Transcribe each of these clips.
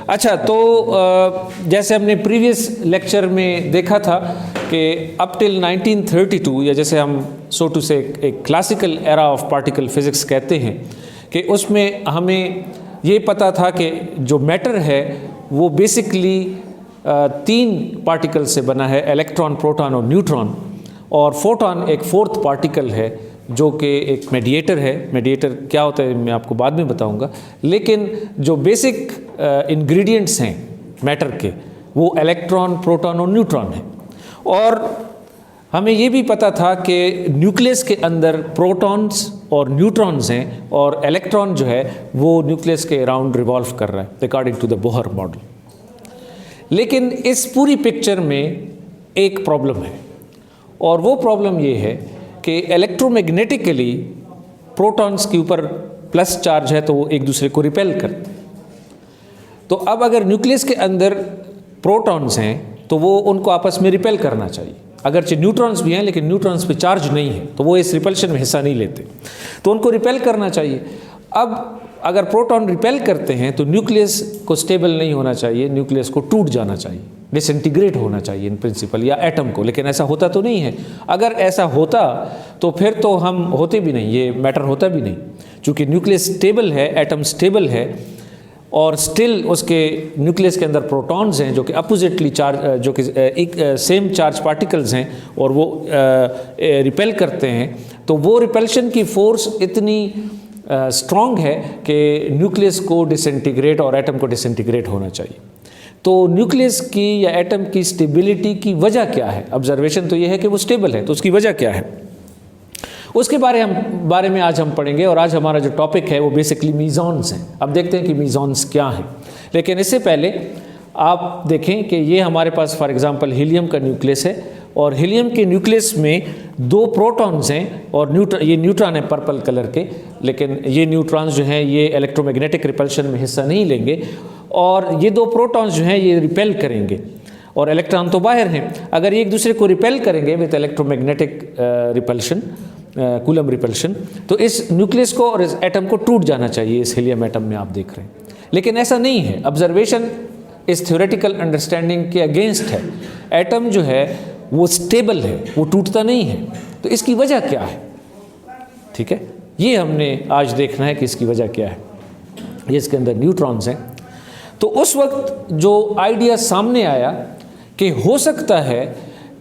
अच्छा, तो जैसे हमने प्रीवियस लेक्चर में देखा था कि अप टिल 1932, या जैसे हम सो टू से एक classical era of particle physics कहते हैं, कि उसमें हमें ये पता था कि जो मैटर है वो बेसिकली 3 पार्टिकल से बना है, इलेक्ट्रॉन, प्रोटॉन और न्यूट्रॉन, और फोटॉन एक 4th पार्टिकल है जो कि एक मेडिएटर है। मेडिएटर क्या होता है मैं आपको बाद में बताऊंगा, लेकिन जो बेसिक इंग्रेडिएंट्स हैं मैटर के वो इलेक्ट्रॉन, प्रोटॉन और न्यूट्रॉन हैं। और हमें ये भी पता था कि न्यूक्लियस के अंदर प्रोटॉन्स और न्यूट्रॉन्स हैं, और इलेक्ट्रॉन जो है वो न्यूक्लियस के अराउंड रिवॉल्व कर रहा है according to the Bohr model. लेकिन इस पूरी पिक्चर में एक प्रॉब्लम है, और वो प्रॉब्लम ये है कि इलेक्ट्रोमैग्नेटिकली प्रोटॉन्स के ऊपर प्लस चार्ज है तो वो एक दूसरे को रिपेल करते हैं। तो अब अगर न्यूक्लियस के अंदर प्रोटॉन्स हैं तो वो उनको आपस में रिपेल करना चाहिए, अगरचे न्यूट्रॉन्स भी हैं लेकिन न्यूट्रॉन्स पे चार्ज नहीं है तो वो इस रिपल्शन में हिस्सा नहीं लेते, तो उनको रिपेल करना चाहिए। अब अगर प्रोटॉन रिपेल करते हैं तो न्यूक्लियस को स्टेबल नहीं होना चाहिए, न्यूक्लियस को टूट जाना चाहिए, डिसइंटीग्रेट होना चाहिए इन प्रिंसिपल, या एटम को। लेकिन ऐसा होता तो नहीं है। अगर ऐसा होता तो फिर तो हम होते भी नहीं, ये मैटर होता भी नहीं। चूँकि न्यूक्लियस स्टेबल है, एटम स्टेबल है, और स्टिल उसके न्यूक्लियस के अंदर प्रोटॉन्स हैं जो कि अपोजिटली चार्ज, जो कि एक सेम चार्ज पार्टिकल्स हैं, और वो रिपेल करते हैं, तो वो रिपल्शन की फोर्स इतनी स्ट्रॉन्ग है कि न्यूक्लियस को डिसइंटीग्रेट और एटम को डिसइंटीग्रेट होना चाहिए। तो न्यूक्लियस की या एटम की स्टेबिलिटी की वजह क्या है? ऑब्जर्वेशन तो ये है कि वो स्टेबल है, तो उसकी वजह क्या है उसके बारे में आज हम पढ़ेंगे। और आज हमारा जो टॉपिक है वो बेसिकली मीज़ॉन्स हैं। अब देखते हैं कि मीज़ॉन्स क्या हैं, लेकिन इससे पहले आप देखें कि ये हमारे पास फॉर एग्जांपल हीलियम का न्यूक्लियस है, और हीलियम के न्यूक्लियस में 2 प्रोटॉन्स हैं और ये न्यूट्रॉन है पर्पल कलर के, लेकिन ये न्यूट्रॉन्स जो हैं ये इलेक्ट्रोमैग्नेटिक रिपल्शन में हिस्सा नहीं लेंगे, और ये 2 प्रोटॉन्स जो हैं ये रिपेल करेंगे, और इलेक्ट्रॉन तो बाहर हैं। अगर ये एक दूसरे को रिपेल करेंगे with electromagnetic repulsion, coulomb repulsion, तो इस न्यूक्लियस को और इस एटम को टूट जाना चाहिए, इस हीलियम एटम में आप देख रहे हैं। लेकिन ऐसा नहीं है। ऑब्जर्वेशन इस थ्योरेटिकल अंडरस्टैंडिंग के अगेंस्ट है। एटम जो है वो स्टेबल है, वो टूटता नहीं है, तो इसकी वजह क्या है? ठीक है, ये हमने आज देखना है कि इसकी वजह क्या है। ये इसके अंदर न्यूट्रॉन्स हैं। तो उस वक्त जो आइडिया सामने आया कि हो सकता है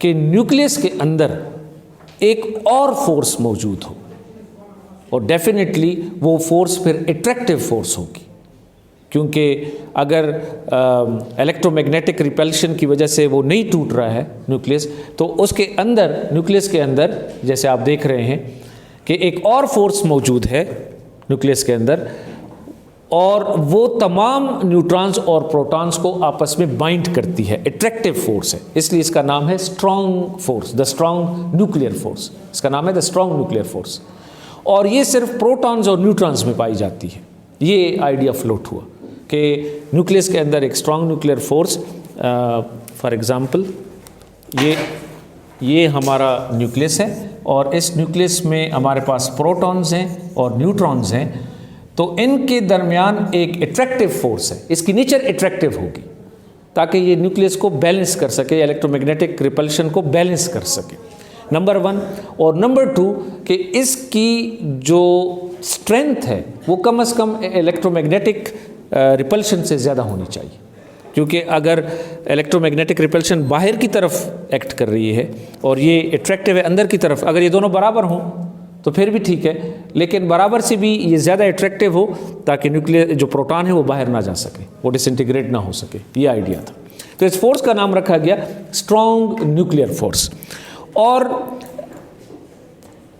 कि न्यूक्लियस के अंदर एक और फोर्स मौजूद हो, और डेफिनेटली वो फोर्स फिर अट्रैक्टिव फोर्स होगी, क्योंकि अगर इलेक्ट्रोमैग्नेटिक रिपल्शन की वजह से वो नहीं टूट रहा है न्यूक्लियस, तो उसके अंदर, न्यूक्लियस के अंदर जैसे आप देख रहे हैं कि एक और फोर्स मौजूद है न्यूक्लियस के अंदर, और वो तमाम न्यूट्रॉन्स और प्रोटॉन्स को आपस में बाइंड करती है, अट्रैक्टिव फोर्स है। इसलिए इसका नाम है strong force, the strong nuclear force. इसका नाम है द स्ट्रॉन्ग न्यूक्लियर फोर्स, और ये सिर्फ प्रोटॉन्स और न्यूट्रॉन्स में पाई जाती है। ये आइडिया फ्लोट हुआ कि न्यूक्लियस के अंदर एक strong nuclear force, for example ये हमारा न्यूक्लियस है, और इस न्यूक्लियस में हमारे पास प्रोटॉन्स हैं और न्यूट्रॉन्स हैं, तो इनके दरमियान एक अट्रैक्टिव फोर्स है। इसकी नेचर अट्रैक्टिव होगी ताकि ये न्यूक्लियस को बैलेंस कर सके, इलेक्ट्रोमैग्नेटिक रिपल्शन को बैलेंस कर सके, नंबर 1। और नंबर 2 कि इसकी जो स्ट्रेंथ है वो कम से कम इलेक्ट्रोमैग्नेटिक रिपल्शन से ज़्यादा होनी चाहिए, क्योंकि अगर इलेक्ट्रोमैग्नेटिक रिपल्शन बाहर की तरफ एक्ट कर रही है और ये अट्रैक्टिव है अंदर की तरफ, अगर ये दोनों बराबर हों तो फिर भी ठीक है, लेकिन बराबर से भी ये ज़्यादा अट्रैक्टिव हो ताकि न्यूक्लियर जो प्रोटॉन है वो बाहर ना जा सके, वो डिसइंटीग्रेट ना हो सके, ये आइडिया था। तो इस फोर्स का नाम रखा गया स्ट्रॉन्ग न्यूक्लियर फोर्स। और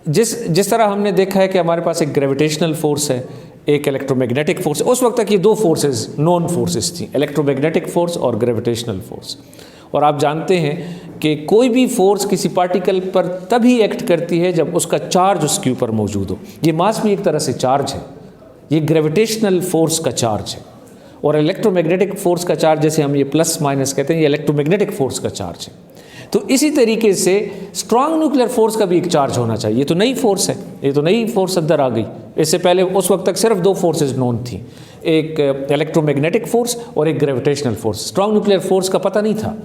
जिस तरह हमने देखा है कि हमारे पास एक ग्रेविटेशनल फोर्स है, एक इलेक्ट्रोमैग्नेटिक फोर्स, उस वक्त तक ये 2 फोर्सेस नॉन फोर्सेस थी, इलेक्ट्रोमैग्नेटिक फोर्स और ग्रेविटेशनल फोर्स। और आप जानते हैं कि कोई भी फोर्स किसी पार्टिकल पर तभी एक्ट करती है जब उसका चार्ज उसके ऊपर मौजूद हो। ये मास भी एक तरह से चार्ज है, ये ग्रेविटेशनल फोर्स का चार्ज है, और इलेक्ट्रोमैग्नेटिक फोर्स का चार्ज, जैसे हम ये प्लस माइनस कहते हैं, ये इलेक्ट्रोमैग्नेटिक फोर्स का चार्ज है। तो इसी तरीके से स्ट्रॉन्ग न्यूक्लियर फोर्स का भी एक चार्ज होना चाहिए। ये तो नई फोर्स है, ये तो नई फोर्स अंदर आ गई। इससे पहले उस वक्त तक सिर्फ 2 फोर्सेज नोन थी, एक इलेक्ट्रोमैग्नेटिक फोर्स और एक gravitational force. Strong nuclear force का पता नहीं था।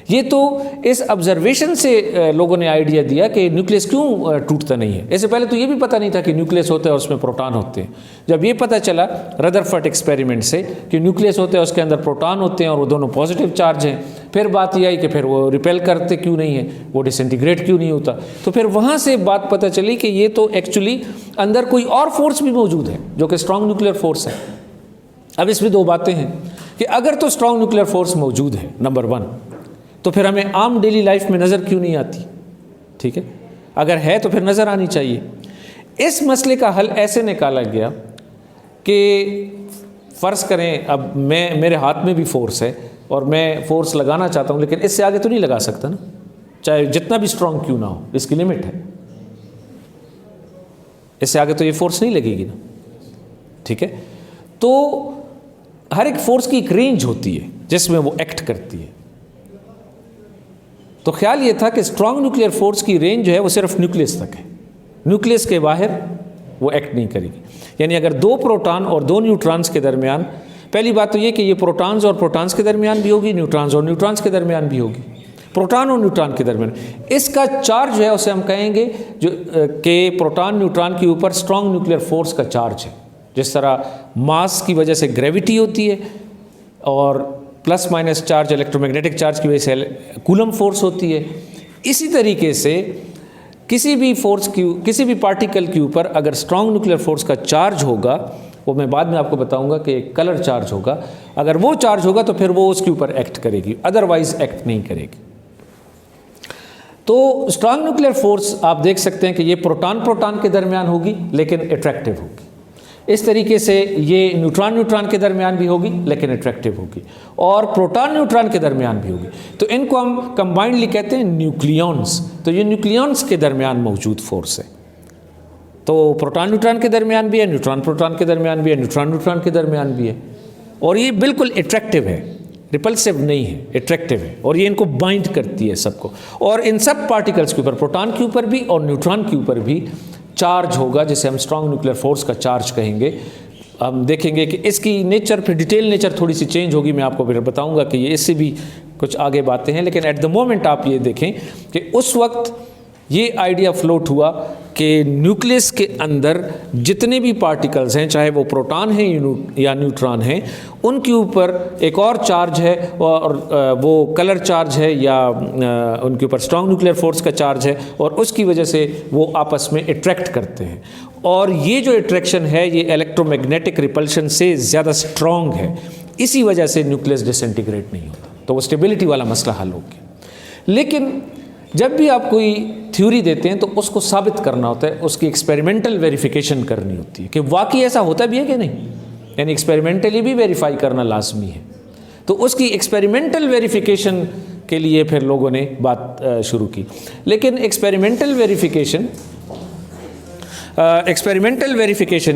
ये तो इस ऑब्जर्वेशन से लोगों ने आइडिया दिया कि न्यूक्लियस क्यों टूटता नहीं है। इससे पहले तो ये भी पता नहीं था कि न्यूक्लियस होता है और उसमें प्रोटॉन होते हैं। जब ये पता चला रदरफोर्ड एक्सपेरिमेंट से कि न्यूक्लियस होता है, उसके अंदर प्रोटॉन होते हैं और वो दोनों पॉजिटिव चार्ज हैं, फिर बात ये आई कि फिर वो रिपेल करते क्यों नहीं है, वो डिसइंटीग्रेट क्यों नहीं होता। तो फिर वहाँ से बात पता चली कि ये तो एक्चुअली अंदर कोई और फोर्स भी मौजूद है जो कि स्ट्रॉन्ग न्यूक्लियर फोर्स है। अब इसमें दो बातें हैं कि अगर तो स्ट्रॉन्ग न्यूक्लियर फोर्स मौजूद है नंबर 1, तो फिर हमें आम डेली लाइफ में नज़र क्यों नहीं आती? ठीक है, अगर है तो फिर नज़र आनी चाहिए। इस मसले का हल ऐसे निकाला गया कि फ़र्ज़ करें अब मेरे हाथ में भी फोर्स है और मैं फोर्स लगाना चाहता हूँ, लेकिन इससे आगे तो नहीं लगा सकता ना, चाहे जितना भी स्ट्रॉन्ग क्यों ना हो, इसकी लिमिट है। इससे आगे तो ये फोर्स नहीं लगेगी ना। ठीक है, तो हर एक फोर्स की एक रेंज होती है जिसमें वो एक्ट करती है। तो ख्याल ये था कि स्ट्रॉन्ग न्यूक्लियर फोर्स की रेंज जो है वो सिर्फ न्यूक्लियस तक है, न्यूक्लियस के बाहर वो एक्ट नहीं करेगी। यानी अगर 2 प्रोटॉन और 2 न्यूट्रॉन्स के दरमियान, पहली बात तो ये कि ये प्रोटॉन्स और प्रोटॉन्स के दरमियान भी होगी, न्यूट्रॉन्स और न्यूट्रॉन्स के दरमियान भी होगी, प्रोटॉन और न्यूट्रॉन के दरमियान। इसका चार्ज जो है उसे हम कहेंगे जो कि प्रोटॉन न्यूट्रॉन के ऊपर स्ट्रॉन्ग न्यूक्लियर फोर्स का चार्ज है। जिस तरह मास की वजह से ग्रेविटी होती है और plus minus charge electromagnetic charge की वजह से कूलम फोर्स होती है, इसी तरीके से किसी भी फोर्स की, किसी भी पार्टिकल के ऊपर अगर स्ट्रॉन्ग न्यूक्लियर फोर्स का चार्ज होगा, वो मैं बाद में आपको बताऊंगा कि कलर चार्ज होगा, अगर वो चार्ज होगा तो फिर वो उसके ऊपर एक्ट करेगी, अदरवाइज एक्ट नहीं करेगी। तो स्ट्रॉन्ग न्यूक्लियर फोर्स आप देख सकते हैं कि ये प्रोटॉन प्रोटॉन के दरमियान होगी लेकिन अट्रैक्टिव होगी। इस तरीके से ये न्यूट्रॉन न्यूट्रॉन के दरमियान भी होगी लेकिन अट्रैक्टिव होगी, और प्रोटॉन न्यूट्रॉन के दरमियान भी होगी। तो इनको हम कंबाइंडली कहते हैं न्यूक्लियॉन्स। तो ये न्यूक्लियॉन्स के दरमियान मौजूद फोर्स है। तो प्रोटॉन न्यूट्रॉन के दरमियान भी है, न्यूट्रॉन प्रोटॉन के दरमियान भी है, न्यूट्रॉन न्यूट्रॉन के दरमियान भी है, और ये बिल्कुल अट्रैक्टिव है, रिपल्सिव नहीं है, अट्रैक्टिव है, और ये इनको बाइंड करती है सबको। और इन सब पार्टिकल्स के ऊपर, प्रोटॉन के ऊपर भी और न्यूट्रॉन के ऊपर भी चार्ज होगा, जिसे हम स्ट्रॉन्ग न्यूक्लियर फोर्स का चार्ज कहेंगे। हम देखेंगे कि इसकी नेचर, फिर डिटेल नेचर थोड़ी सी चेंज होगी, मैं आपको फिर बताऊंगा कि ये इससे भी कुछ आगे बातें हैं। लेकिन एट द मोमेंट आप ये देखें कि उस वक्त ये आइडिया फ्लोट हुआ कि न्यूक्लियस के अंदर जितने भी पार्टिकल्स हैं, चाहे वो प्रोटॉन हैं या न्यूट्रॉन हैं, उनके ऊपर एक और चार्ज है, और वो कलर चार्ज है या उनके ऊपर स्ट्रॉन्ग न्यूक्लियर फोर्स का चार्ज है, और उसकी वजह से वो आपस में अट्रैक्ट करते हैं। और ये जो अट्रैक्शन है ये इलेक्ट्रोमैग्नेटिक रिपल्शन से ज़्यादा स्ट्रॉन्ग है, इसी वजह से न्यूक्लियस डिसइंटीग्रेट नहीं होता। तो वो स्टेबिलिटी वाला मसला हल हो गया। लेकिन जब भी आप कोई थ्योरी देते हैं तो उसको साबित करना होता है, उसकी एक्सपेरिमेंटल वेरिफिकेशन करनी होती है कि वाकई ऐसा होता भी है कि नहीं, यानी एक्सपेरिमेंटली भी वेरीफाई करना लाजमी है। तो उसकी एक्सपेरिमेंटल वेरिफिकेशन के लिए फिर लोगों ने बात शुरू की। लेकिन एक्सपेरिमेंटल वेरिफिकेशन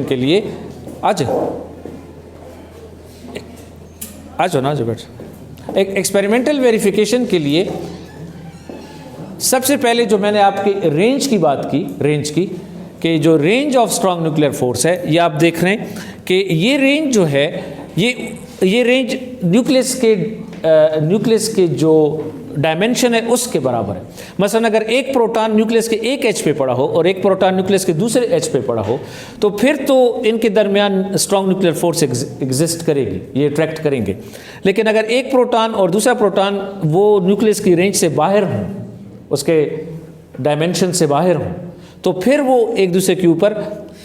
के लिए आज ना जो बैठ एक्सपेरिमेंटल वेरिफिकेशन के लिए सबसे पहले जो मैंने आपकी रेंज की बात की, कि जो range of strong nuclear force है, ये आप देख रहे हैं कि ये रेंज जो है ये रेंज न्यूक्लियस के जो डायमेंशन है उसके बराबर है। मसलन अगर एक प्रोटॉन न्यूक्लियस के एक एच पे पड़ा हो और एक प्रोटॉन न्यूक्लियस के दूसरे एच पे पड़ा हो, तो फिर तो इनके दरमियान स्ट्रॉन्ग न्यूक्लियर फोर्स एग्जिस्ट करेगी, ये अट्रैक्ट करेंगे। लेकिन अगर एक प्रोटॉन और दूसरा प्रोटॉन वो न्यूक्लियस की रेंज से बाहर हों, उसके डायमेंशन से बाहर हों, तो फिर वो एक दूसरे के ऊपर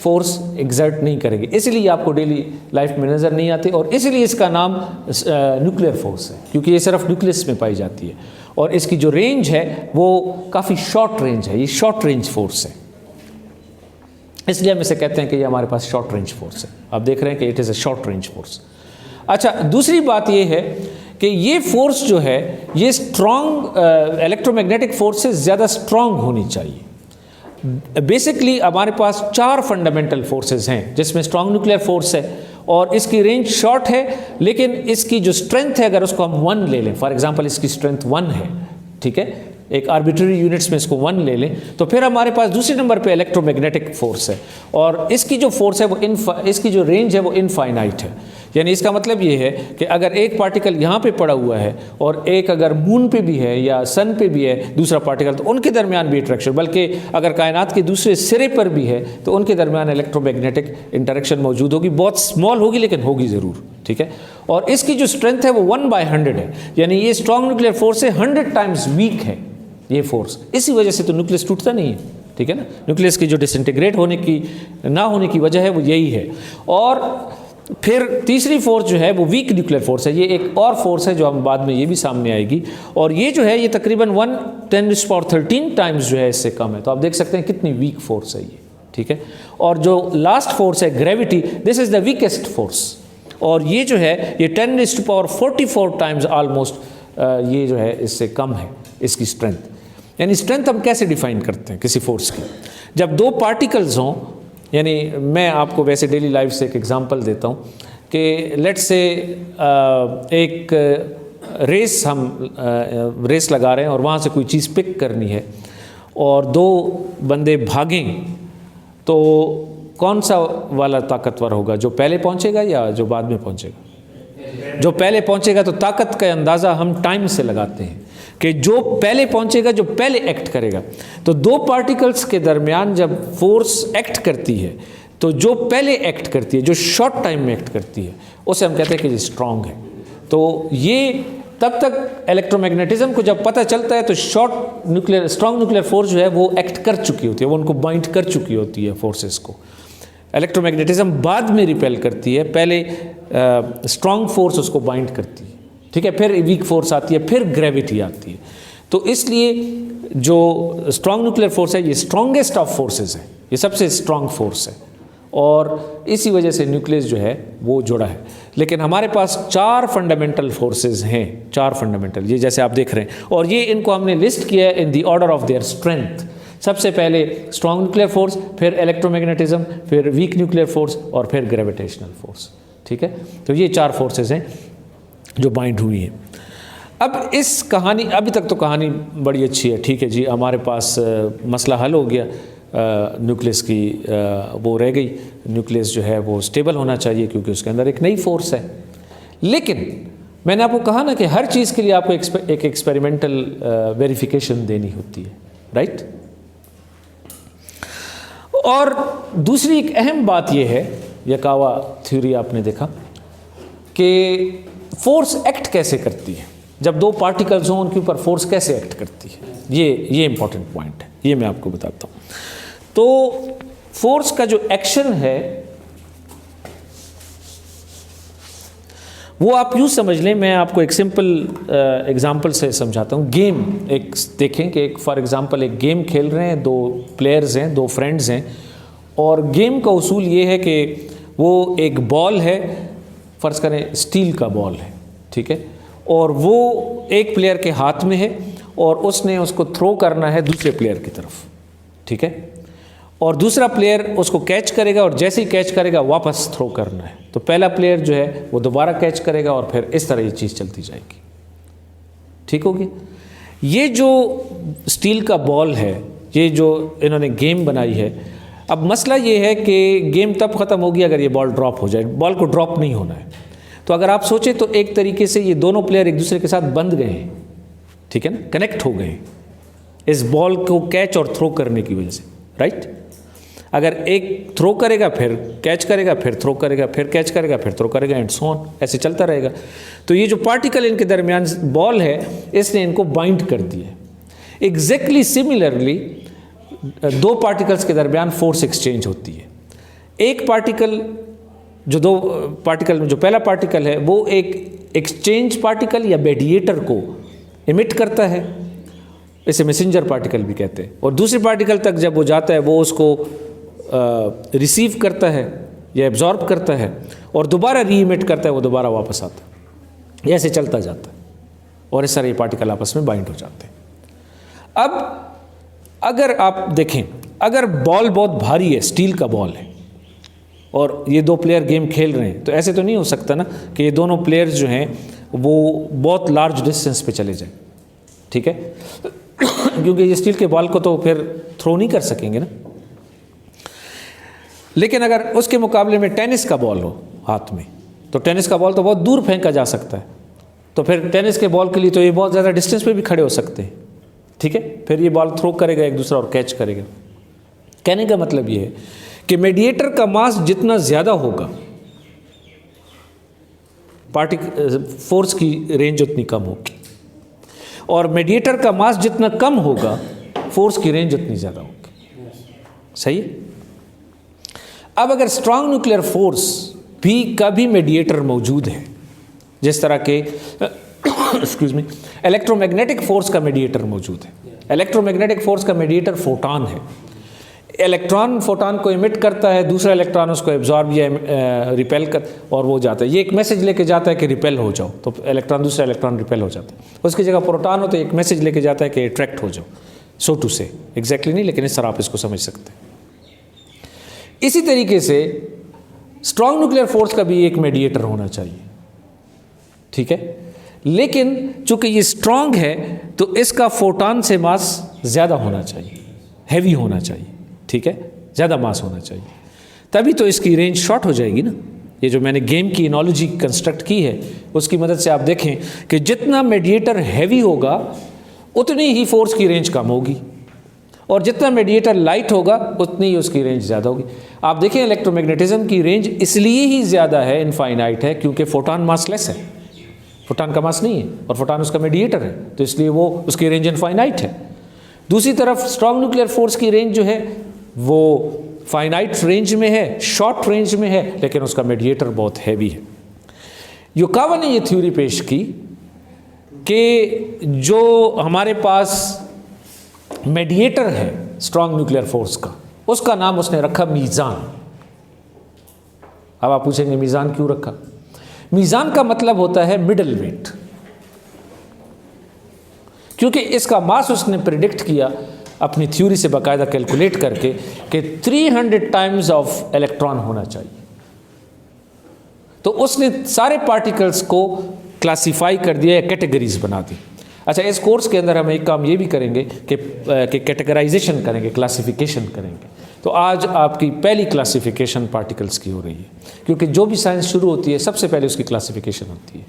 फोर्स एग्जर्ट नहीं करेंगे, इसलिए आपको डेली लाइफ में नज़र नहीं आती, और इसलिए इसका नाम न्यूक्लियर फोर्स है, क्योंकि ये सिर्फ न्यूक्लियस में पाई जाती है। और इसकी जो रेंज है वो काफ़ी शॉर्ट रेंज है, ये शॉर्ट रेंज फोर्स है, इसलिए हम इसे कहते हैं कि ये हमारे पास शॉर्ट रेंज फोर्स है। आप देख रहे हैं कि it is a short range force. अच्छा, दूसरी बात ये है कि ये फोर्स जो है ये स्ट्रॉन्ग इलेक्ट्रोमैग्नेटिक फोर्स से ज़्यादा स्ट्रॉन्ग होनी चाहिए। बेसिकली हमारे पास 4 फंडामेंटल फोर्सेस हैं, जिसमें स्ट्रॉन्ग न्यूक्लियर फोर्स है और इसकी रेंज शॉर्ट है, लेकिन इसकी जो स्ट्रेंथ है अगर उसको हम 1 ले लें, फॉर एग्जांपल इसकी स्ट्रेंथ 1 है, ठीक है, एक आर्बिट्ररी यूनिट्स में इसको 1 ले लें, तो फिर हमारे पास दूसरे नंबर पे इलेक्ट्रोमैग्नेटिक फोर्स है, और इसकी जो फोर्स है वो इसकी जो रेंज है वो इनफाइनाइट है। यानी इसका मतलब ये है कि अगर एक पार्टिकल यहाँ पे पड़ा हुआ है और एक अगर मून पे भी है या सन पे भी है दूसरा पार्टिकल, तो उनके दरमियान भी इंटरेक्शन, बल्कि अगर कायनात के दूसरे सिरे पर भी है तो उनके दरमियान इलेक्ट्रोमैग्नेटिक इंटरेक्शन मौजूद होगी। बहुत स्मॉल होगी लेकिन होगी ज़रूर, ठीक है। और इसकी जो स्ट्रेंथ है वो 1/100 है, यानी ये स्ट्रॉन्ग न्यूक्लियर फोर्स से 100 टाइम्स वीक है ये फोर्स। इसी वजह से तो न्यूक्लियस टूटता नहीं है, ठीक है ना। न्यूक्लियस की जो डिसइंटीग्रेट होने की ना होने की वजह है वो यही है। और फिर तीसरी फोर्स जो है वो वीक न्यूक्लियर फोर्स है। ये एक और फोर्स है जो हम बाद में ये भी सामने आएगी, और ये जो है ये तकरीबन 1×10⁻13 टाइम्स जो है इससे कम है। तो आप देख सकते हैं कितनी वीक फोर्स है ये, ठीक है। और जो लास्ट फोर्स है gravity, this is the weakest force, और ये जो है ये 10⁻44 टाइम्स ऑलमोस्ट ये जो है इससे कम है इसकी स्ट्रेंथ। यानी स्ट्रेंथ हम कैसे डिफाइन करते हैं किसी फोर्स की? जब दो पार्टिकल्स हों, यानी मैं आपको वैसे डेली लाइफ से एक एग्जांपल देता हूँ कि लेट्स से एक रेस हम रेस लगा रहे हैं और वहाँ से कोई चीज़ पिक करनी है और दो बंदे भागें, तो कौन सा वाला ताकतवर होगा, जो पहले पहुँचेगा या जो बाद में पहुँचेगा? जो पहले पहुँचेगा। तो ताकत का अंदाज़ा हम टाइम से लगाते हैं कि जो पहले पहुंचेगा, जो पहले एक्ट करेगा। तो दो पार्टिकल्स के दरमियान जब फोर्स एक्ट करती है तो जो पहले एक्ट करती है, जो शॉर्ट टाइम में एक्ट करती है, उसे हम कहते हैं कि ये स्ट्रांग है। तो ये तब तक इलेक्ट्रोमैग्नेटिज्म को जब पता चलता है तो स्ट्रांग न्यूक्लियर फोर्स जो है वो एक्ट कर चुकी होती है, वो उनको बाइंड कर चुकी होती है फोर्सेस को। इलेक्ट्रोमैग्नेटिज्म बाद में रिपेल करती है, पहले स्ट्रांग फोर्स उसको बाइंड करती है, ठीक है। फिर वीक फोर्स आती है, फिर ग्रेविटी आती है। तो इसलिए जो स्ट्रांग न्यूक्लियर फोर्स है ये स्ट्रांगेस्ट ऑफ फोर्सेस है, ये सबसे स्ट्रांग फोर्स है, और इसी वजह से न्यूक्लियस जो है वो जुड़ा है। लेकिन हमारे पास 4 फंडामेंटल फोर्सेस हैं, 4 फंडामेंटल, ये जैसे आप देख रहे हैं, और ये इनको हमने लिस्ट किया है in the order of their strength. सबसे पहले स्ट्रांग न्यूक्लियर फोर्स, फिर इलेक्ट्रोमैग्नेटिज्म, फिर वीक न्यूक्लियर फोर्स, और फिर ग्रेविटेशनल फोर्स, ठीक है। तो ये 4 फोर्सेस हैं जो बाइंड हुई है। अब इस कहानी, अभी तक तो कहानी बड़ी अच्छी है, ठीक है जी, हमारे पास मसला हल हो गया, न्यूक्लियस की वो रह गई, न्यूक्लियस जो है वो स्टेबल होना चाहिए क्योंकि उसके अंदर एक नई फोर्स है। लेकिन मैंने आपको कहा ना कि हर चीज़ के लिए आपको एक एक्सपेरिमेंटल वेरिफिकेशन देनी होती है, राइट। और दूसरी एक अहम बात यह है, यकावा थ्योरी आपने देखा कि फोर्स एक्ट कैसे करती है, जब दो पार्टिकल्स हों उनके ऊपर फोर्स कैसे एक्ट करती है, ये इंपॉर्टेंट पॉइंट है, ये मैं आपको बताता हूँ। तो फोर्स का जो एक्शन है वो आप यूँ समझ लें, मैं आपको एक सिंपल एग्जांपल से समझाता हूँ। गेम एक देखें कि एक फॉर एग्जांपल एक गेम खेल रहे हैं, 2 प्लेयर्स हैं, 2 फ्रेंड्स हैं, और गेम का उसूल ये है कि वो एक बॉल है, फ़र्ज़ करें स्टील का बॉल है, ठीक है, और वो एक प्लेयर के हाथ में है और उसने उसको थ्रो करना है दूसरे प्लेयर की तरफ, ठीक है, और दूसरा प्लेयर उसको कैच करेगा और जैसे ही कैच करेगा वापस थ्रो करना है। तो पहला प्लेयर जो है वो दोबारा कैच करेगा और फिर इस तरह ये चीज़ चलती जाएगी, ठीक होगी। ये जो स्टील का बॉल है, ये जो इन्होंने गेम बनाई है, अब मसला ये है कि गेम तब ख़त्म होगी अगर ये बॉल ड्रॉप हो जाए। बॉल को ड्रॉप नहीं होना है। तो अगर आप सोचें तो एक तरीके से ये दोनों प्लेयर एक दूसरे के साथ बंध गए हैं, ठीक है ना, कनेक्ट हो गए हैं इस बॉल को कैच और थ्रो करने की वजह से, राइट। अगर एक थ्रो करेगा फिर कैच करेगा, फिर थ्रो करेगा, फिर कैच करेगा, फिर थ्रो करेगा, एंड सो ऑन, ऐसे चलता रहेगा। तो ये जो पार्टिकल इनके दरमियान बॉल है, इसने इनको बाइंड कर दिया। एग्जैक्टली सिमिलरली 2 पार्टिकल्स के दरमियान फोर्स एक्सचेंज होती है। एक पार्टिकल जो 2 पार्टिकल में जो पहला पार्टिकल है वो एक एक्सचेंज पार्टिकल या मेडिएटर को इमिट करता है, इसे मैसेंजर पार्टिकल भी कहते हैं, और दूसरे पार्टिकल तक जब वो जाता है वो उसको रिसीव करता है या एब्जॉर्ब करता है और दोबारा रीइमिट करता है, वो दोबारा वापस आता है, ऐसे चलता जाता है, और इस तरह ये पार्टिकल आपस में बाइंड हो जाते हैं। अब अगर आप देखें, अगर बॉल बहुत भारी है, स्टील का बॉल है, और ये 2 प्लेयर गेम खेल रहे हैं, तो ऐसे तो नहीं हो सकता ना कि ये दोनों प्लेयर्स जो हैं वो बहुत लार्ज डिस्टेंस पे चले जाएं, ठीक है। क्योंकि ये स्टील के बॉल को तो फिर थ्रो नहीं कर सकेंगे ना। लेकिन अगर उसके मुकाबले में टेनिस का बॉल हो हाथ में, तो टेनिस का बॉल तो बहुत दूर फेंका जा सकता है, तो फिर टेनिस के बॉल के लिए तो ये बहुत ज़्यादा डिस्टेंस पे भी खड़े हो सकते हैं, ठीक है। फिर ये बॉल थ्रो करेगा एक दूसरा और कैच करेगा। कहने का मतलब ये है कि मेडिएटर का मास जितना ज़्यादा होगा, फोर्स की रेंज उतनी कम होगी, और मेडिएटर का मास जितना कम होगा, फोर्स की रेंज उतनी ज़्यादा होगी। सही है। अब अगर स्ट्रांग न्यूक्लियर फोर्स भी का भी मेडिएटर मौजूद है, जिस तरह के एक्सक्यूज मी इलेक्ट्रोमैग्नेटिक फोर्स का मेडिएटर मौजूद है। इलेक्ट्रोमैग्नेटिक फोर्स का मेडिएटर फोटॉन है। इलेक्ट्रॉन फोटॉन को इमिट करता है, दूसरा इलेक्ट्रॉन उसको एब्जॉर्ब या रिपेल कर, और वो जाता है। ये एक मैसेज लेके जाता है कि रिपेल हो जाओ, तो इलेक्ट्रॉन दूसरा इलेक्ट्रॉन रिपेल हो जाता है। उसकी जगह प्रोटॉन हो तो एक मैसेज लेके जाता है कि अट्रैक्ट हो जाओ, सो टू से, एग्जैक्टली नहीं, लेकिन इस तरह आप इसको समझ सकते हैं। इसी तरीके से स्ट्रांग न्यूक्लियर फोर्स का भी एक मेडिएटर होना चाहिए, ठीक है। लेकिन चूंकि ये स्ट्रांग है तो इसका फोटॉन से मास ज़्यादा होना चाहिए, हैवी होना चाहिए, ठीक है, ज़्यादा मास होना चाहिए, तभी तो इसकी रेंज शॉर्ट हो जाएगी ना। ये जो मैंने गेम की एनोलॉजी कंस्ट्रक्ट की है, उसकी मदद से आप देखें कि जितना मेडिएटर हैवी होगा उतनी ही फोर्स की रेंज कम होगी, और जितना मेडिएटर लाइट होगा उतनी ही उसकी रेंज ज़्यादा होगी। आप देखें इलेक्ट्रोमैग्नेटिज्म की रेंज इसलिए ही ज़्यादा है, इनफाइनाइट है, क्योंकि फोटॉन मासलेस है, फोटॉन का मास नहीं है, और फोटॉन उसका मेडिएटर है, तो इसलिए वो उसकी रेंज इनफाइनाइट है। दूसरी तरफ स्ट्रांग न्यूक्लियर फोर्स की रेंज जो है वो फाइनाइट रेंज में है, शॉर्ट रेंज में है, लेकिन उसका मेडिएटर बहुत हैवी है। युकावा ने ये थ्योरी पेश की कि जो हमारे पास मेडिएटर है स्ट्रांग न्यूक्लियर फोर्स का, उसका नाम उसने रखा मीज़ान। अब आप पूछेंगे मीज़ान क्यों रखा? मीज़ान का मतलब होता है मिडल वेट, क्योंकि इसका मास उसने प्रिडिक्ट किया अपनी थ्योरी से बाकायदा कैलकुलेट करके कि 300 टाइम्स ऑफ इलेक्ट्रॉन होना चाहिए। तो उसने सारे पार्टिकल्स को क्लासिफाई कर दिया, कैटेगरीज बना दी। अच्छा, इस कोर्स के अंदर हम एक काम ये भी करेंगे कि कैटेगराइजेशन करेंगे, क्लासिफिकेशन करेंगे। तो आज आपकी पहली क्लासिफिकेशन पार्टिकल्स की हो रही है, क्योंकि जो भी साइंस शुरू होती है सबसे पहले उसकी क्लासिफिकेशन होती है।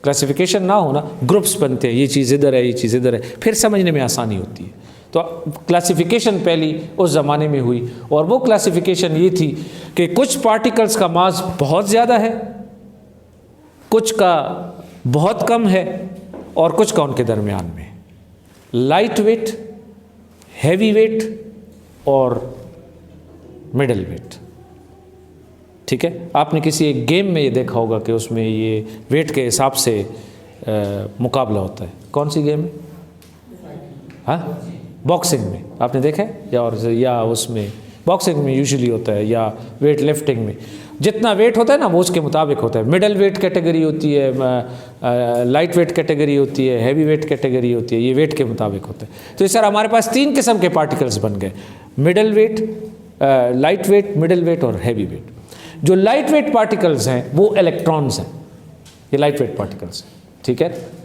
क्लासिफिकेशन ना होना, ग्रुप्स बनते हैं, ये चीज़ इधर है, ये चीज़ इधर है, फिर समझने में आसानी होती है। तो क्लासिफिकेशन पहली उस ज़माने में हुई, और वो क्लासिफिकेशन ये थी कि कुछ पार्टिकल्स का मास बहुत ज़्यादा है, कुछ का बहुत कम है, और कुछ का उनके दरमियान में, लाइट वेट, हैवी वेट और मिडल वेट, ठीक है। आपने किसी एक गेम में ये देखा होगा कि उसमें ये वेट के हिसाब से मुकाबला होता है। कौन सी गेम है? हाँ, बॉक्सिंग में आपने देखा है, या उसमें बॉक्सिंग में यूजुअली होता है, या वेट लिफ्टिंग में जितना वेट होता है ना वो उसके मुताबिक होता है। मिडल वेट कैटेगरी होती है, लाइट वेट कैटेगरी होती है, हैवी वेट कैटेगरी होती है, ये वेट के मुताबिक होता है। तो इस तरह हमारे पास 3 किस्म के पार्टिकल्स बन गए, middle wait, light weight, middle wait और हैवी वेट। जो लाइट वेट पार्टिकल्स हैं वो इलेक्ट्रॉन्स हैं, ये लाइट वेट पार्टिकल्स हैं, ठीक है।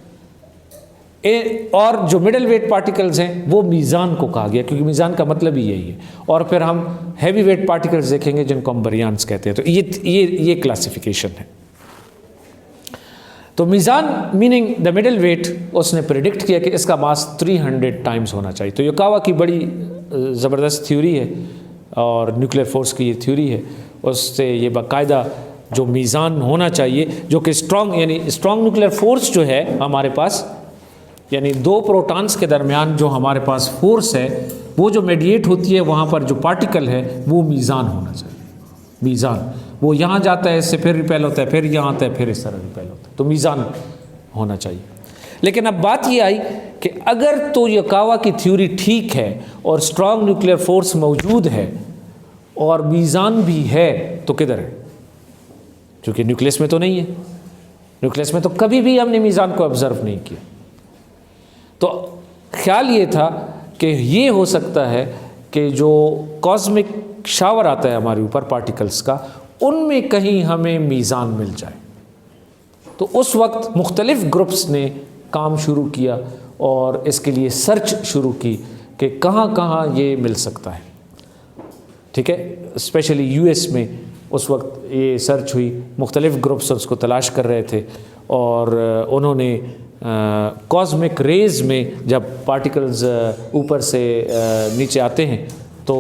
और जो मिडल वेट पार्टिकल्स हैं वो मीज़ान को कहा गया, क्योंकि मीज़ान का मतलब ही यही है। और फिर हम हैवी वेट पार्टिकल्स देखेंगे जिनको हम बरियान्स कहते हैं। तो ये क्लासिफिकेशन है। तो मीज़ान मीनिंग द मिडल वेट, उसने प्रिडिक्ट किया कि इसका मास 300 टाइम्स होना चाहिए। तो युकावा की बड़ी ज़बरदस्त थ्योरी है, और न्यूक्लियर फोर्स की ये थ्योरी है, उससे ये बाकायदा जो मीज़ान होना चाहिए, जो कि स्ट्रॉन्ग, यानी स्ट्रॉन्ग न्यूक्लियर फोर्स जो है हमारे पास, यानी 2 प्रोटॉन्स के दरमियान जो हमारे पास फोर्स है, वो जो मेडिएट होती है वहाँ पर जो पार्टिकल है वो मीज़ान होना चाहिए। मीज़ान, वो यहाँ जाता है, इससे फिर रिपेल होता है, फिर यहाँ आता है, फिर इस तरह रिपेल होता है, तो मीज़ान होना चाहिए। लेकिन अब बात ये आई कि अगर तो युकावा की थ्योरी ठीक है और स्ट्रॉन्ग न्यूक्लियर फोर्स मौजूद है और मीज़ान भी है, तो किधर है? क्योंकि न्यूक्लियस में तो नहीं है, न्यूक्लियस में तो कभी भी हमने मीज़ान को ऑब्जर्व नहीं किया। तो ख्याल ये था कि ये हो सकता है कि जो कॉस्मिक शावर आता है हमारे ऊपर पार्टिकल्स का, उनमें कहीं हमें मीज़ान मिल जाए। तो उस वक्त मुख्तलिफ ग्रुप्स ने काम शुरू किया और इसके लिए सर्च शुरू की कि कहाँ कहाँ ये मिल सकता है। ठीक है, स्पेशली यूएस में उस वक्त ये सर्च हुई, मुख्तलिफ़ ग्रुप्स उसको तलाश कर रहे थे और उन्होंने कॉस्मिक रेज़ में जब पार्टिकल्स ऊपर से नीचे आते हैं तो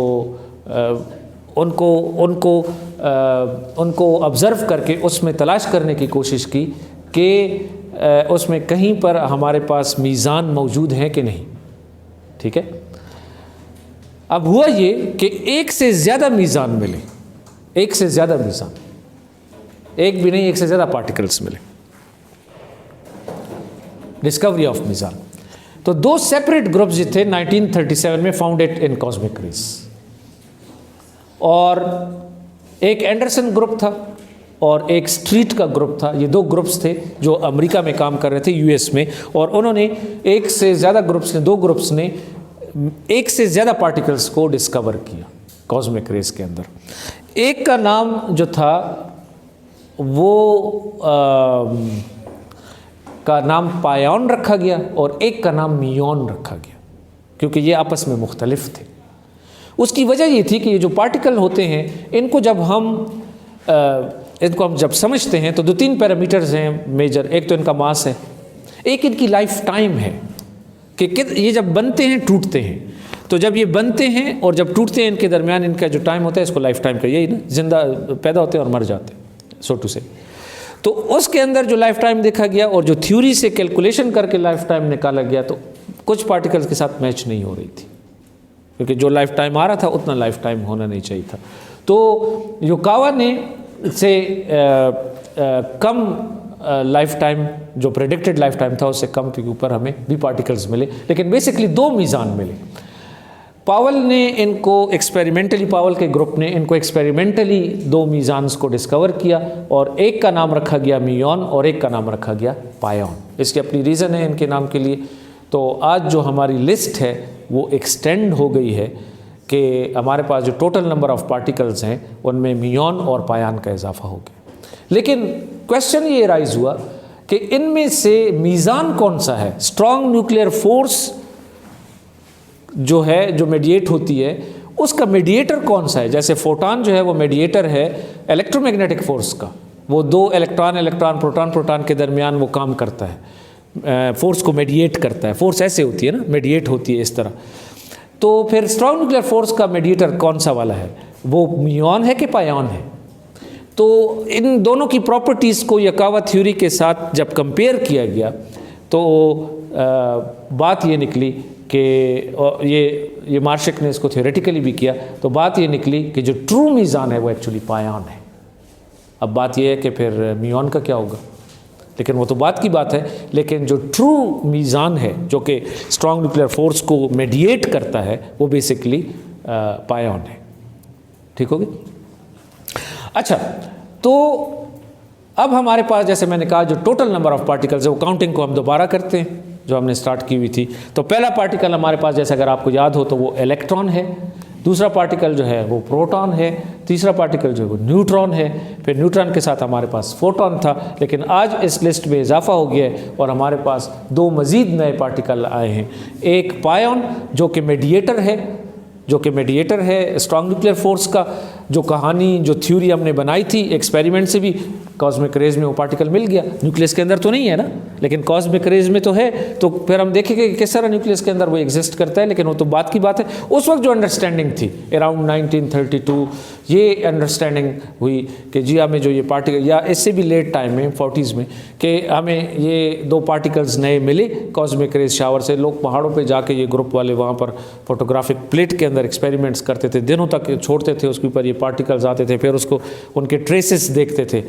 उनको ऑब्ज़र्व करके उसमें तलाश करने की कोशिश की कि उसमें कहीं पर हमारे पास मीज़ान मौजूद है कि नहीं। ठीक है, अब हुआ ये कि एक से ज़्यादा मीज़ान मिले, एक से ज़्यादा मीज़ान, एक भी नहीं, एक से ज़्यादा पार्टिकल्स मिले, डिस्कवरी ऑफ मीज़ान। तो दो सेपरेट ग्रुप्स जो थे 1937 में फाउंडेड इन कॉस्मिक रेज, और एक एंडरसन ग्रुप था और एक स्ट्रीट का ग्रुप था। ये दो ग्रुप्स थे जो अमेरिका में काम कर रहे थे, यूएस में, और उन्होंने एक से ज़्यादा ग्रुप्स ने, दो ग्रुप्स ने एक से ज़्यादा पार्टिकल्स को डिस्कवर किया कॉस्मिक रेज के अंदर। एक का नाम जो था वो का नाम पायोन रखा गया और एक का नाम मियोन रखा गया, क्योंकि ये आपस में मुख्तलिफ थे। उसकी वजह ये थी कि ये जो पार्टिकल होते हैं इनको जब समझते हैं तो दो तीन पैरामीटर्स हैं मेजर। एक तो इनका मास है, एक इनकी लाइफ टाइम है कि ये जब बनते हैं टूटते हैं, तो जब ये बनते हैं और जब टूटते हैं इनके दरमियान इनका जो टाइम होता है इसको लाइफ टाइम का, यही ना, जिंदा पैदा होते हैं और मर जाते हैं, सो टू से। तो उसके अंदर जो लाइफ टाइम देखा गया और जो थ्योरी से कैलकुलेशन करके लाइफ टाइम निकाला गया, तो कुछ पार्टिकल्स के साथ मैच नहीं हो रही थी, क्योंकि जो लाइफ टाइम आ रहा था उतना लाइफ टाइम होना नहीं चाहिए था। तो योकावा ने से कम लाइफ टाइम, जो प्रेडिक्टेड लाइफ टाइम था उससे कम के ऊपर हमें भी पार्टिकल्स मिले, लेकिन बेसिकली दो मीज़ान मिले। पावल ने इनको एक्सपेरिमेंटली, पावल के ग्रुप ने इनको एक्सपेरिमेंटली दो मीज़ान्स को डिस्कवर किया और एक का नाम रखा गया मियोन और एक का नाम रखा गया पायोन। इसकी अपनी रीज़न है इनके नाम के लिए। तो आज जो हमारी लिस्ट है वो एक्सटेंड हो गई है कि हमारे पास जो टोटल नंबर ऑफ पार्टिकल्स हैं उनमें मियोन और पायोन का इजाफा हो गया। लेकिन क्वेश्चन ये राइज हुआ कि इनमें से मीज़ान कौन सा है, स्ट्रॉन्ग न्यूक्लियर फोर्स जो है, जो मेडिएट होती है, उसका मेडिएटर कौन सा है। जैसे फोटॉन जो है वो मेडिएटर है इलेक्ट्रोमैग्नेटिक फोर्स का, वो दो इलेक्ट्रॉन प्रोटॉन के दरमियान वो काम करता है, फोर्स को मेडिएट करता है। फोर्स ऐसे होती है ना, मेडिएट होती है इस तरह। तो फिर स्ट्रॉन्ग न्यूक्लियर फोर्स का मेडिएटर कौन सा वाला है, वो मियोन है कि पायोन है। तो इन दोनों की प्रॉपर्टीज़ को योकावा थ्योरी के साथ जब कंपेयर किया गया तो बात ये निकली कि ये मार्शक ने इसको थ्योरेटिकली भी किया, तो बात ये निकली कि जो ट्रू मीज़ान है वो एक्चुअली पायोन है। अब बात ये है कि फिर मियोन का क्या होगा, लेकिन वो तो बात की बात है। लेकिन जो ट्रू मीज़ान है जो कि स्ट्रॉन्ग न्यूक्लियर फोर्स को मेडिएट करता है वो बेसिकली पायोन है। ठीक होगी। अच्छा, तो अब हमारे पास, जैसे मैंने कहा, जो टोटल नंबर ऑफ पार्टिकल्स है वो काउंटिंग को हम दोबारा करते हैं जो हमने स्टार्ट की हुई थी। तो पहला पार्टिकल हमारे पास, जैसे अगर आपको याद हो, तो वो इलेक्ट्रॉन है। दूसरा पार्टिकल जो है वो प्रोटॉन है। तीसरा पार्टिकल जो है वो न्यूट्रॉन है। फिर न्यूट्रॉन के साथ हमारे पास फोटॉन था, लेकिन आज इस लिस्ट में इजाफा हो गया है और हमारे पास दो मज़ीद नए पार्टिकल आए हैं। एक पायोन जो कि मेडिएटर है, स्ट्रॉन्ग न्यूक्लियर फोर्स का। जो कहानी, जो थ्योरी हमने बनाई थी एक्सपेरिमेंट से भी, कॉस्मिक रेज में वो पार्टिकल मिल गया। न्यूक्लियस के अंदर तो नहीं है ना, लेकिन कॉस्मिक रेज में तो है। तो फिर हम देखेंगे कि किस तरह न्यूक्लियस के अंदर वो एग्जिस्ट करता है, लेकिन वो तो बात की बात है। उस वक्त जो अंडरस्टैंडिंग थी अराउंड 1932, ये अंडरस्टैंडिंग हुई कि जी हमें जो ये पार्टिकल, या इससे भी लेट टाइम में 40s में, कि हमें ये दो पार्टिकल्स नए मिले कॉस्मिक रेज शावर से। लोग पहाड़ों पे जाके, ये ग्रुप वाले वहाँ पर फोटोग्राफिक प्लेट के अंदर एक्सपेरिमेंट्स करते थे, दिनों तक छोड़ते थे, उसके ऊपर ये पार्टिकल्स आते थे, फिर उसको उनके ट्रेसेस देखते थे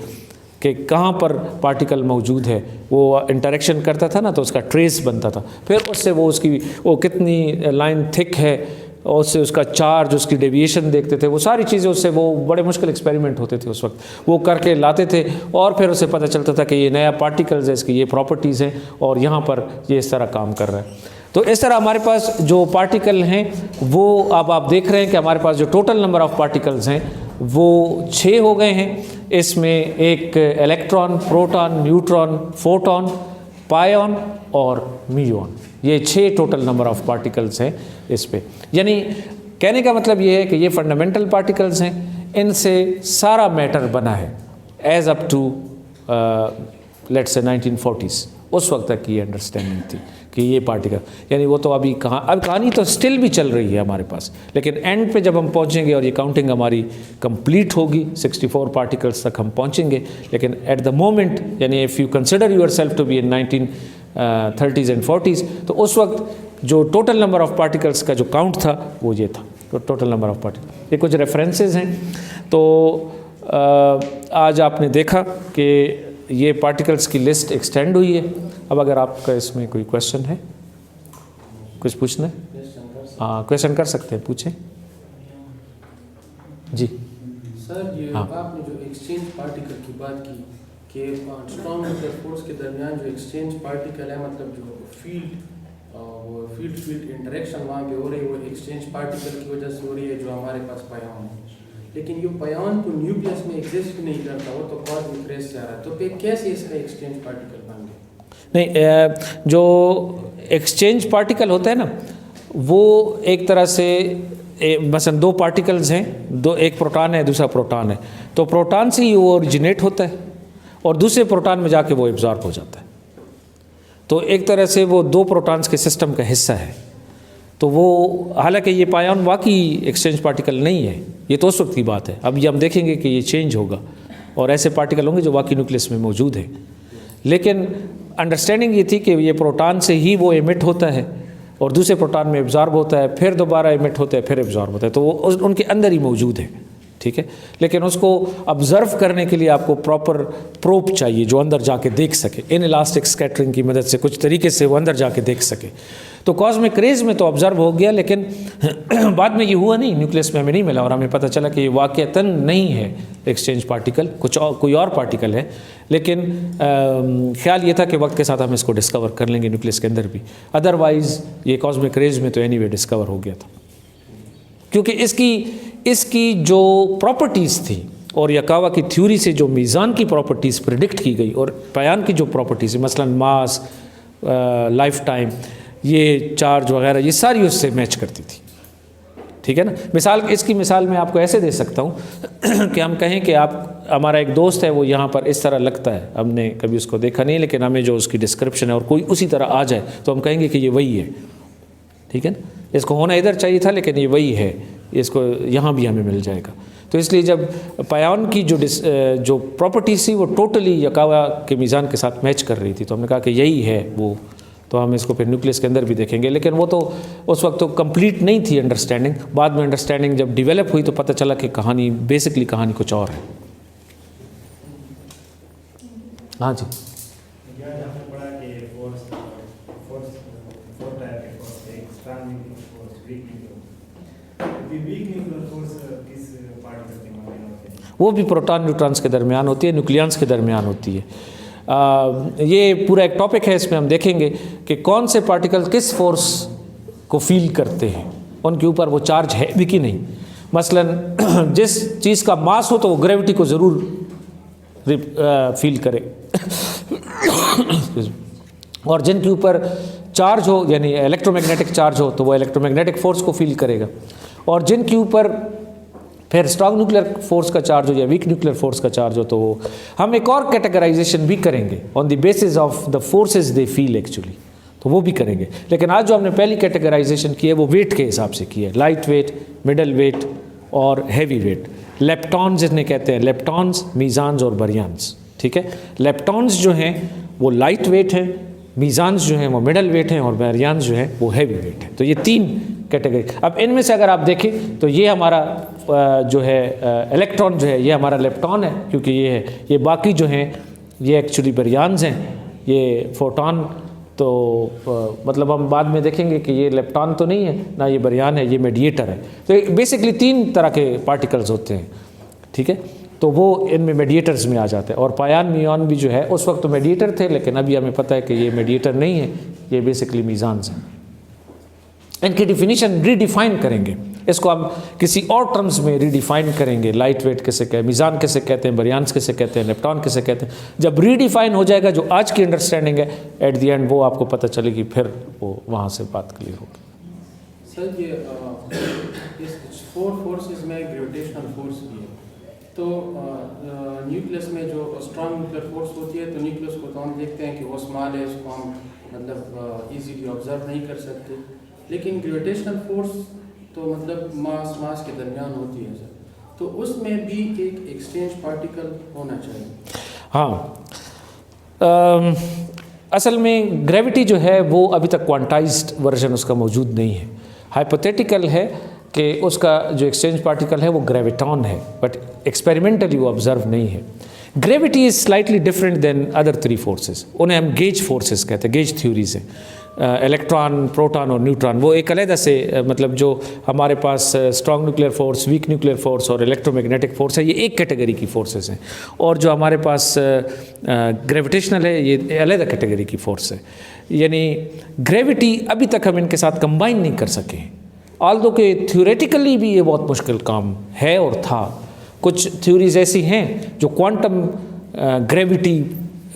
कि कहाँ पर पार्टिकल मौजूद है। वो इंटरेक्शन करता था ना, तो उसका ट्रेस बनता था। फिर उससे वो कितनी लाइन थिक है, और उससे उसका चार्ज, उसकी डेविएशन देखते थे। वो सारी चीज़ें उससे, वो बड़े मुश्किल एक्सपेरिमेंट होते थे उस वक्त, वो करके लाते थे। और फिर उससे पता चलता था कि ये नया पार्टिकल्स है, इसकी ये प्रॉपर्टीज़ हैं और यहाँ पर ये इस तरह काम कर रहा है। तो इस तरह हमारे पास जो पार्टिकल हैं वो, अब आप देख रहे हैं कि हमारे पास जो टोटल नंबर ऑफ पार्टिकल्स हैं वो 6 हो गए हैं। इसमें एक इलेक्ट्रॉन, प्रोटॉन, न्यूट्रॉन, फोटॉन पायॉन और म्यूऑन। ये 6 टोटल नंबर ऑफ पार्टिकल्स हैं इस पे। यानी कहने का मतलब ये है कि ये फंडामेंटल पार्टिकल्स हैं, इनसे सारा मैटर बना है as up to let's say 1940s। उस वक्त तक ये अंडरस्टैंडिंग थी कि ये पार्टिकल, यानी वो तो अभी कहानी तो स्टिल भी चल रही है हमारे पास, लेकिन एंड पे जब हम पहुंचेंगे और ये काउंटिंग हमारी कंप्लीट होगी 64 पार्टिकल्स तक हम पहुंचेंगे। लेकिन एट द मोमेंट, यानी if you consider yourself to be in 1930s and 40s, तो उस वक्त जो टोटल नंबर ऑफ पार्टिकल्स का जो काउंट था वो ये था, तो टोटल नंबर ऑफ पार्टिकल। ये कुछ रेफरेंसेस हैं। तो आज आपने देखा कि ये पार्टिकल्स की लिस्ट एक्सटेंड हुई है। अब अगर आपका इसमें कोई क्वेश्चन है, कुछ पूछना है, हाँ क्वेश्चन कर सकते हैं, पूछें जी। सर ये आपने जो एक्सचेंज पार्टिकल की बात की कि स्ट्रॉन्ग न्यूक्लियर फोर्स के दरमियान जो एक्सचेंज पार्टिकल है, मतलब जो फील्ड इंटरेक्शन वहाँ पे हो रही है वो एक्सचेंज पार्टिकल की वजह से हो रही है जो हमारे पास पायॉन है। लेकिन ये पायॉन तो न्यूक्लियस में एग्जिस्ट नहीं करता, वो तो कॉस्मिक रेस से आ रहा है, तो फिर कैसे इसका एक्सचेंज पार्टिकल बन गया? नहीं, जो एक्सचेंज पार्टिकल होता है ना, वो एक तरह से मसलन 2 पार्टिकल्स हैं, एक प्रोटॉन है दूसरा प्रोटॉन है, तो प्रोटॉन से ही वो ओरिजिनेट होता है और दूसरे प्रोटॉन में जाके वो एब्जॉर्ब हो जाता है। तो एक तरह से वो 2 प्रोटॉन्स के सिस्टम का हिस्सा है। तो वो, हालांकि ये पायॉन वाकई एक्सचेंज पार्टिकल नहीं है, ये तो उस वक्त की बात है। अब ये हम देखेंगे कि ये चेंज होगा और ऐसे पार्टिकल होंगे जो वाकई न्यूक्लियस में मौजूद है। लेकिन अंडरस्टैंडिंग ये थी कि ये प्रोटॉन से ही वो एमिट होता है और दूसरे प्रोटॉन में एब्जॉर्ब होता है, फिर दोबारा एमिट होता है, फिर एब्जॉर्ब होता है, तो वो उनके अंदर ही मौजूद है, ठीक है। लेकिन उसको ऑब्जर्व करने के लिए आपको प्रॉपर प्रोब चाहिए जो अंदर जाके देख सके, इन इलास्टिक स्कैटरिंग की मदद से कुछ तरीके से वो अंदर जाके देख सके। तो कॉस्मिक रेज में तो ऑब्जर्व हो गया, लेकिन बाद में ये हुआ नहीं, न्यूक्लियस में हमें नहीं मिला और हमें पता चला कि ये वाक़तन नहीं है एक्सचेंज पार्टिकल, कोई और पार्टिकल है। लेकिन ख्याल ये था कि वक्त के साथ हम इसको डिस्कवर कर लेंगे न्यूक्लियस के अंदर भी, अदरवाइज़ ये कॉस्मिक रेज में तो एनीवे डिस्कवर हो गया था, क्योंकि इसकी जो प्रॉपर्टीज़ थी और यकावा की थ्योरी से जो मीज़ान की प्रॉपर्टीज़ प्रिडिक्ट की गई और पायॉन की जो प्रॉपर्टीज़ है, मसलन मास, लाइफ टाइम, ये चार्ज वगैरह, ये सारी उससे मैच करती थी, ठीक है ना। इसकी मिसाल मैं आपको ऐसे दे सकता हूँ कि हम कहें कि आप, हमारा एक दोस्त है, वो यहाँ पर इस तरह लगता है, हमने कभी उसको देखा नहीं, लेकिन हमें जो उसकी डिस्क्रिप्शन है और कोई उसी तरह आ जाए तो हम कहेंगे कि ये वही है, ठीक है ना। इसको होना इधर चाहिए था लेकिन ये वही है, इसको यहाँ भी हमें मिल जाएगा। तो इसलिए जब पायॉन की जो प्रॉपर्टीज थी वो टोटली यकावा के मीज़ान के साथ मैच कर रही थी, तो हमने कहा कि यही है वो। तो हम इसको फिर न्यूक्लियस के अंदर भी देखेंगे, लेकिन वो तो उस वक्त तो कंप्लीट नहीं थी अंडरस्टैंडिंग। बाद में अंडरस्टैंडिंग जब डेवलप हुई तो पता चला कि बेसिकली कहानी कुछ और है। हाँ जी, वो भी प्रोटॉन न्यूट्रॉन्स के दरमियान होती है, न्यूक्लियंस के दरमियान होती है। ये पूरा एक टॉपिक है, इसमें हम देखेंगे कि कौन से पार्टिकल किस फोर्स को फील करते हैं, उनके ऊपर वो चार्ज है भी कि नहीं। मसलन जिस चीज़ का मास हो तो वो ग्रेविटी को ज़रूर फील करे और जिनके ऊपर चार्ज हो, यानी इलेक्ट्रोमैग्नेटिक चार्ज हो, तो वो इलेक्ट्रोमैग्नेटिक फोर्स को फील करेगा। और जिनके ऊपर फिर स्ट्रॉन्ग न्यूक्लियर फोर्स का चार्ज हो या वीक न्यूक्लियर फोर्स का चार्ज हो, तो हम एक और कैटेगराइजेशन भी करेंगे on the basis of the forces they feel actually, तो वो भी करेंगे। लेकिन आज जो हमने पहली कैटेगराइजेशन की है वो वेट के हिसाब से की है, लाइट वेट, मिडल वेट और हैवी वेट। लेप्टॉन्स जिन्हें कहते हैं, लेप्टॉन्स, मीज़ान्स और बरियान्स, ठीक है। लेप्टॉन्स जो हैं वो लाइट वेट हैं, मीज़ान्स जो हैं वो मिडल वेट हैं और बरियान्स जो हैं वो हैवी वेट हैं। तो ये 3 कैटेगरी। अब इनमें से अगर आप देखें तो ये हमारा जो है इलेक्ट्रॉन जो है ये हमारा लेप्टॉन है, क्योंकि ये है। ये बाकी जो हैं ये एक्चुअली बरियान्स हैं, ये फोटॉन तो मतलब हम बाद में देखेंगे कि ये लेप्टॉन तो नहीं है ना, ये बरियान है, ये मेडिएटर है। तो बेसिकली 3 तरह के पार्टिकल्स होते हैं, ठीक है। तो वो इनमें मेडिएटर्स में आ जाते हैं। और पायॉन म्यूऑन भी जो है उस वक्त तो मेडिएटर थे, लेकिन अभी हमें पता है कि ये मेडिएटर नहीं है, ये बेसिकली मीज़ान्स हैं। इनकी डिफिनीशन रीडिफाइन करेंगे, इसको हम किसी और टर्म्स में रीडिफाइन करेंगे, लाइट वेट किसे कहते हैं, मीज़ान किसे कहते हैं, बरियान्स किसे कहते हैं, लेप्टॉन किसे कहते हैं। जब रीडिफाइन हो जाएगा जो आज की अंडरस्टैंडिंग है, एट द एंड वो आपको पता चलेगी, फिर वो वहाँ से बात क्लियर होगी। सर ये इस 4 फोर्सेस में ग्रेविटेशनल फोर्स भी है, तो न्यूक्लियस में जो स्ट्रॉन्ग न्यूक्लियर फोर्स होती है, तो न्यूक्लियस को तो हम देखते हैं कि वो स्मॉल है, उसको हम मतलब इजीली ऑब्जर्व नहीं कर सकते, लेकिन ग्रेविटेशनल फोर्स तो मतलब मास के दरमियान होती है सर, तो उसमें भी एक एक्सचेंज पार्टिकल होना चाहिए। हाँ, असल में ग्रेविटी जो है वो अभी तक क्वांटाइज्ड वर्जन उसका मौजूद नहीं है। हाइपोथेटिकल है कि उसका जो एक्सचेंज पार्टिकल है वो ग्रेविटॉन है, बट एक्सपेरिमेंटली वो ऑब्जर्व नहीं है। Gravity is slightly different than other 3 forces, उन्हें हम गेज फोर्सेस कहते हैं, गेज थ्योरीज हैं। इलेक्ट्रॉन, प्रोटॉन और न्यूट्रॉन, वो एक अलग से मतलब जो हमारे पास strong nuclear force, weak nuclear force और इलेक्ट्रोमैग्नेटिक फोर्स है, ये एक कैटेगरी की फोर्सेस हैं, और जो हमारे पास ग्रेविटेशनल है, ये अलग कैटेगरी की फोर्स है। यानी ग्रेविटी अभी तक हम इनके साथ कंबाइन नहीं कर सके, ऑल्दो कि थ्योरेटिकली भी ये बहुत मुश्किल काम है और था। कुछ थ्योरीज ऐसी हैं जो क्वांटम ग्रेविटी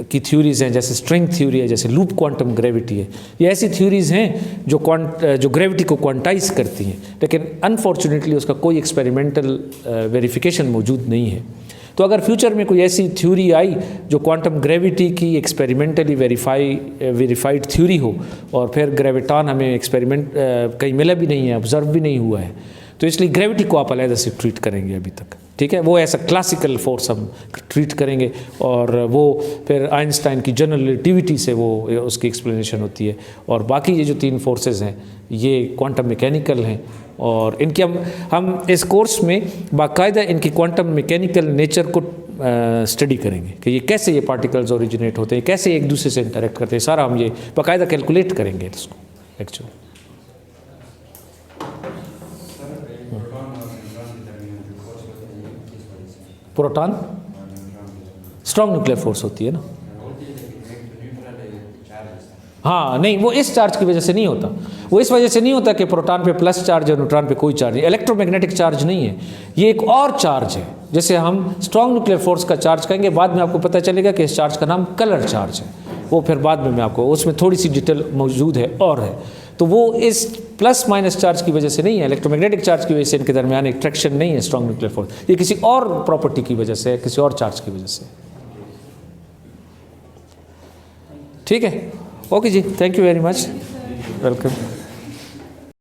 की थ्योरीज हैं, जैसे स्ट्रिंग थ्योरी है, जैसे लूप क्वांटम ग्रेविटी है। ये ऐसी थ्योरीज हैं जो ग्रेविटी को क्वांटाइज करती हैं, लेकिन अनफॉर्चुनेटली उसका कोई एक्सपेरिमेंटल वेरिफिकेशन मौजूद नहीं है। तो अगर फ्यूचर में कोई ऐसी थ्योरी आई जो क्वांटम ग्रेविटी की एक्सपेरिमेंटली वेरीफाइड थ्योरी हो, और फिर ग्रेविटॉन हमें एक्सपेरिमेंट कहीं मिला भी नहीं है, ऑब्जर्व भी नहीं हुआ है, तो इसलिए ग्रेविटी को आप अलग से ट्रीट करेंगे अभी तक, ठीक है। वो ऐसा क्लासिकल फोर्स हम ट्रीट करेंगे, और वो फिर आइंस्टाइन की जनरल रिलेटिविटी से वो उसकी एक्सप्लेनेशन होती है। और बाकी ये जो 3 फोर्सेस हैं ये क्वांटम मैकेनिकल हैं, और इनके हम इस कोर्स में बाकायदा इनकी क्वांटम मैकेनिकल नेचर को स्टडी करेंगे कि ये कैसे ये पार्टिकल्स ओरिजिनेट होते हैं, कैसे एक दूसरे से इंटरेक्ट करते हैं, सारा हम ये बाकायदा कैलकुलेट करेंगे इसको actually. Proton strong nuclear force होती है ना। हाँ नहीं, वो इस चार्ज की वजह से नहीं होता, वो इस वजह से नहीं होता कि प्रोटॉन पे प्लस चार्ज है, न्यूट्रॉन पे कोई चार्ज नहीं। इलेक्ट्रोमैग्नेटिक चार्ज नहीं है, ये एक और चार्ज है। जैसे हम स्ट्रॉन्ग न्यूक्लियर फोर्स का चार्ज कहेंगे, बाद में आपको पता चलेगा कि इस चार्ज का नाम कलर चार्ज है, वो फिर बाद में मैं आपको उसमें थोड़ी सी डिटेल मौजूद है और है। तो वो इस प्लस माइनस चार्ज की वजह से नहीं है, इलेक्ट्रोमैग्नेटिक चार्ज की वजह से इनके दरमियान एक ट्रैक्शन नहीं है स्ट्रॉन्ग न्यूक्लियर फोर्स, ये किसी और प्रॉपर्टी की वजह से, किसी और चार्ज की वजह से। ठीक है, ओके जी, thank you very much, welcome.